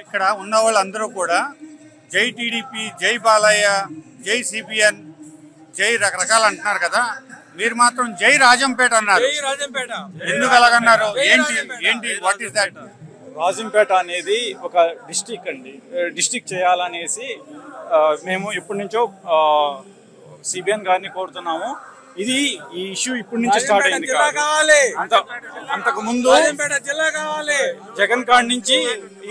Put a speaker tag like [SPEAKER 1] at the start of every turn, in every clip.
[SPEAKER 1] ఇక్కడ ఉన్న వాళ్ళందరూ కూడా జై టీడీపీ, జై బాలయ్య, జై సిపిఎన్, జై రకరకాలు అంటున్నారు కదా, మీరు మాత్రం జై రాజంపేట అన్నారు. ఎందుకు అలాగన్నారు? ఏంటి వాట్ ఈస్ దట్?
[SPEAKER 2] రాజంపేట అనేది ఒక డిస్టిక్ అండి. డిస్టిక్ చేయాలనేసి మేము ఇప్పటి నుంచో సిబిఎన్ గారిని కోరుతున్నాము. ఈ ఇష్యూ ఇప్పటి నుంచి స్టార్ట్ అయింది. అంతకు ముందు జగన్ కాడి నుంచి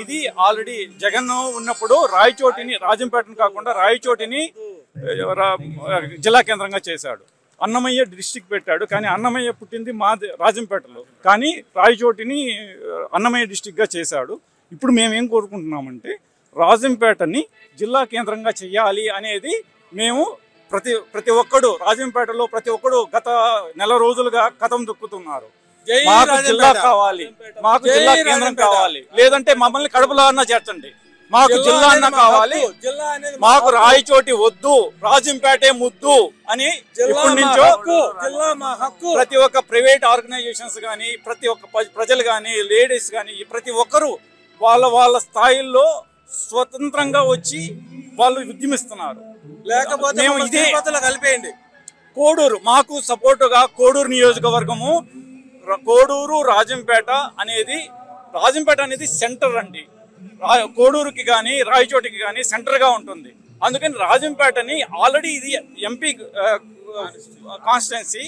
[SPEAKER 2] ఇది ఆల్రెడీ జగన్ ఉన్నప్పుడు రాజంపేటను కాకుండా రాయచోటిని జిల్లా కేంద్రంగా చేశాడు. అన్నమయ్య డిస్టిక్ పెట్టాడు, కానీ అన్నమయ్య పుట్టింది రాజంపేటలో, కానీ రాయచోటిని అన్నమయ్య డిస్టిక్గా చేశాడు. ఇప్పుడు మేమేం కోరుకుంటున్నామంటే రాజంపేటని జిల్లా కేంద్రంగా చెయ్యాలి అనేది మేము ప్రతి ఒక్కడు రాజంపేటలో ప్రతి ఒక్కడు గత నెల రోజులుగా కథం దొక్కుతున్నారు. మాకు జిల్లా కావాలి, మాకు జిల్లా కేంద్రం కావాలి, లేదంటే మమ్మల్ని కడపలో అన్నా చేర్చండి, మాకు జిల్లా అన్న కావాలి, మాకు రాయచోటి వద్దు, రాజంపేటే ముద్దు అని ఇప్పటి నుంచో ప్రతి ఒక్క ప్రైవేట్ ఆర్గనైజేషన్స్ కానీ, ప్రతి ఒక్క ప్రజలు కానీ, లేడీస్ కానీ, ప్రతి ఒక్కరు వాళ్ళ స్థాయిల్లో స్వతంత్రంగా వచ్చి వాళ్ళు ఉద్యమిస్తున్నారు. లేకపోతే కలిపేయండి. కోడూరు మాకు సపోర్టుగా కోడూరు నియోజకవర్గము, కోడూరు రాజంపేట అనేది సెంటర్ అండి. కోడూరుకి కానీ రాయచోటికి కానీ సెంటర్గా ఉంటుంది. అందుకని రాజంపేటని ఆల్రెడీ ఇది ఎంపీ కాన్స్టిట్యున్సీ,